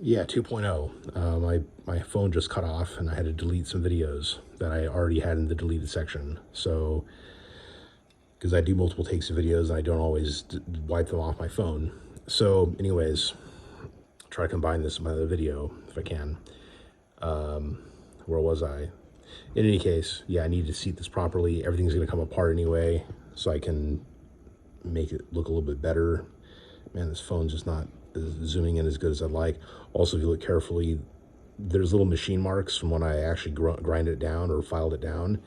Yeah, 2.0. My phone just cut off, and I had to delete some videos that I already had in the deleted section. So, because I do multiple takes of videos, and I don't always wipe them off my phone. So, anyways, try to combine this with my other video if I can. Where was I? In any case, yeah, I need to seat this properly. Everything's going to come apart anyway, so I can make it look a little bit better. Man, this phone's just not zooming in as good as I'd like. Also, if you look carefully, there's little machine marks from when I actually grinded it down or filed it down.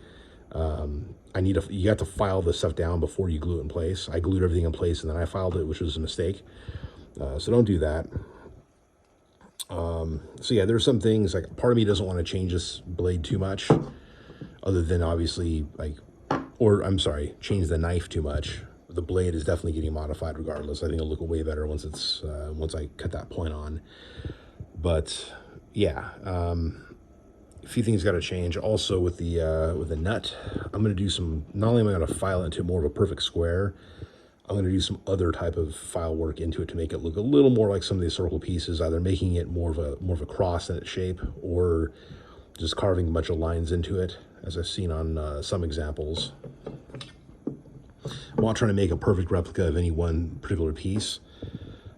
You have to file this stuff down before you glue it in place. I glued everything in place and then I filed it, which was a mistake. So don't do that. So yeah, there's some things, like, part of me doesn't want to change this blade too much, other than obviously, like, or I'm sorry, change the knife too much. The blade is definitely getting modified regardless. I think it'll look way better once it's once I cut that point on. But yeah, a few things got to change. Also with the nut, I'm going to do some. Not only am I going to file it into more of a perfect square, I'm going to do some other type of file work into it to make it look a little more like some of the historical pieces, either making it more of a cross in its shape, or just carving a bunch of lines into it, as I've seen on some examples. I'm not trying to make a perfect replica of any one particular piece.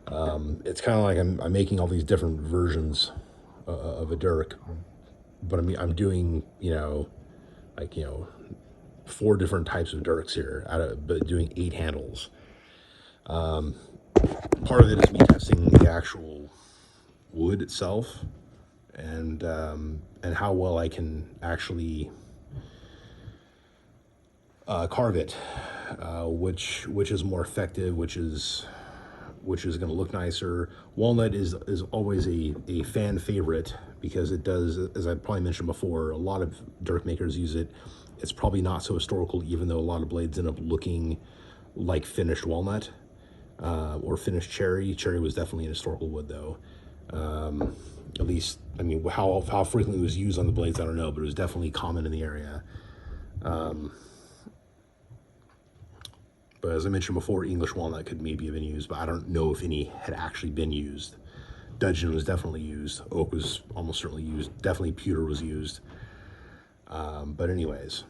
It's kind of like I'm making all these different versions of a Dirk, but I'm doing, like, 4 different types of Dirks here, but doing 8 handles. Part of it is me testing the actual wood itself, and how well I can actually carve it, which is more effective, which is going to look nicer. Walnut is always a fan favorite, because it does, as I probably mentioned before, a lot of Dirk makers use it. It's probably not so historical, even though a lot of blades end up looking like finished walnut, or finished cherry. Cherry was definitely an historical wood, though. At least, I mean, how frequently it was used on the blades, I don't know, but it was definitely common in the area. But as I mentioned before, English walnut could maybe have been used, but I don't know if any had actually been used. Dudgeon was definitely used. Oak was almost certainly used. Definitely pewter was used. But anyways,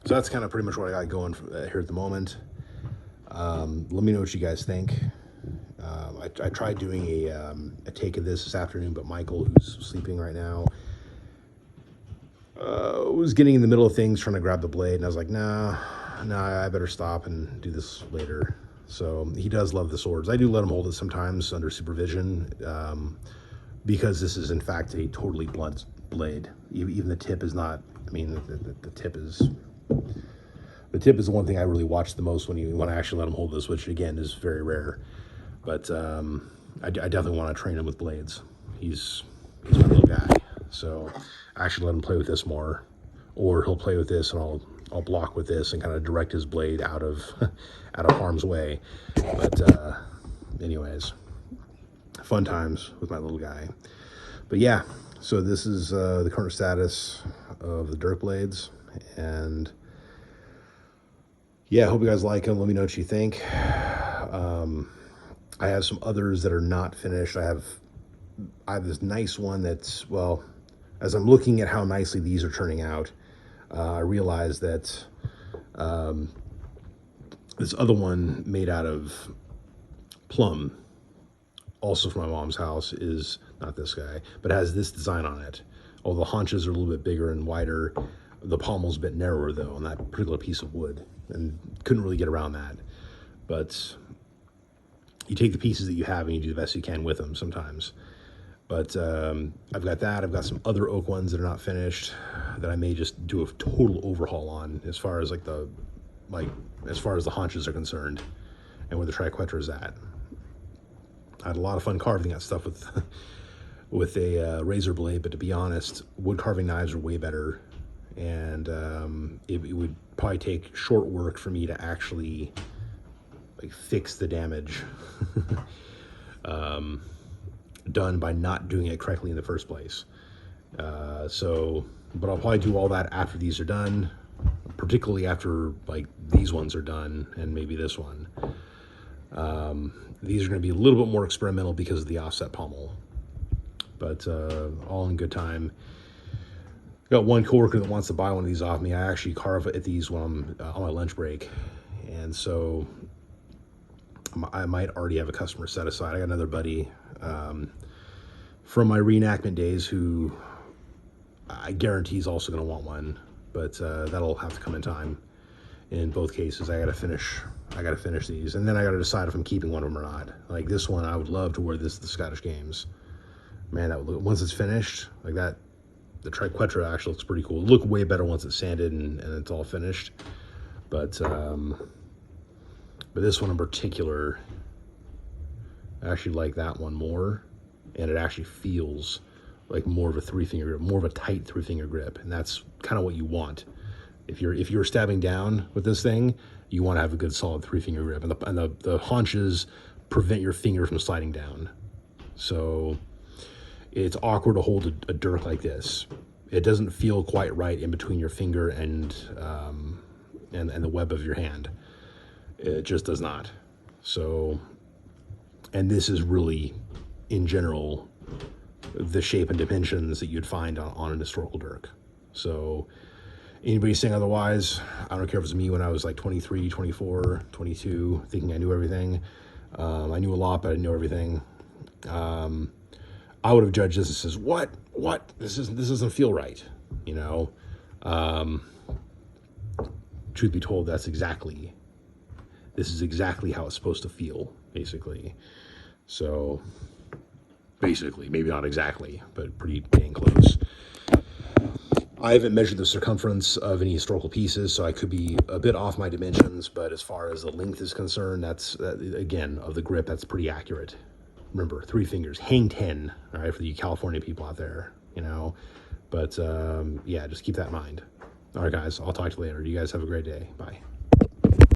so that's kind of pretty much what I got going here at the moment. Let me know what you guys think. I tried doing a take of this afternoon, but Michael, who's sleeping right now, was getting in the middle of things, trying to grab the blade, and I was like, nah, I better stop and do this later. So he does love the swords. I do let him hold it sometimes under supervision, because this is in fact a totally blunt blade. Even the tip is not. I mean, the tip is the one thing I really watch the most when I actually let him hold this, which again is very rare. But I definitely want to train him with blades. He's my little guy, so I actually let him play with this more, or he'll play with this and I'll block with this and kind of direct his blade out of harm's way. But anyways, fun times with my little guy. But yeah, so this is the current status of the Dirk blades, and yeah, I hope you guys like them. Let me know what you think. I have some others that are not finished. I have this nice one that's, well, as I'm looking at how nicely these are turning out, I realized that this other one made out of plum, also from my mom's house, is not this guy, but has this design on it. Although the haunches are a little bit bigger and wider, the pommel's a bit narrower, though, on that particular piece of wood, and couldn't really get around that. But you take the pieces that you have and you do the best you can with them sometimes. But I've got that. I've got some other oak ones that are not finished that I may just do a total overhaul on, as far as as far as the haunches are concerned, and where the triquetra is at. I had a lot of fun carving that stuff with a razor blade, but to be honest, wood carving knives are way better, and it would probably take short work for me to actually fix the damage done by not doing it correctly in the first place. But I'll probably do all that after these are done, particularly after these ones are done, and maybe this one. These are going to be a little bit more experimental because of the offset pommel. but all in good time. Got one coworker that wants to buy one of these off me. I actually carve at these when I'm on my lunch break, and so I might already have a customer set aside. I got another buddy from my reenactment days who I guarantee is also going to want one, but that'll have to come in time. In both cases, I got to finish these, and then I got to decide if I'm keeping one of them or not. Like this one, I would love to wear this at the Scottish Games. Man, that would look, once it's finished like that. The Triquetra actually looks pretty cool. It'll look way better once it's sanded and it's all finished. But this one in particular, I actually like that one more, and it actually feels like more of a three-finger grip, more of a tight three-finger grip, and that's kind of what you want. If you're stabbing down with this thing, you want to have a good solid three-finger grip, and the haunches prevent your finger from sliding down. So it's awkward to hold a Dirk like this. It doesn't feel quite right in between your finger and the web of your hand. It just does not. So, and this is really, in general, the shape and dimensions that you'd find on an historical Dirk. So anybody saying otherwise, I don't care if it's me when I was like 23, 24, 22, thinking I knew everything. I knew a lot, but I didn't know everything. I would have judged this and says, what? This doesn't feel right, you know? Truth be told, this is exactly how it's supposed to feel, basically. So, basically, maybe not exactly, but pretty dang close. I haven't measured the circumference of any historical pieces, so I could be a bit off my dimensions, but as far as the length is concerned, again, of the grip, that's pretty accurate. Remember, 3 fingers, hang 10, all right, for the California people out there, you know. But, yeah, just keep that in mind. All right, guys, I'll talk to you later. You guys have a great day. Bye.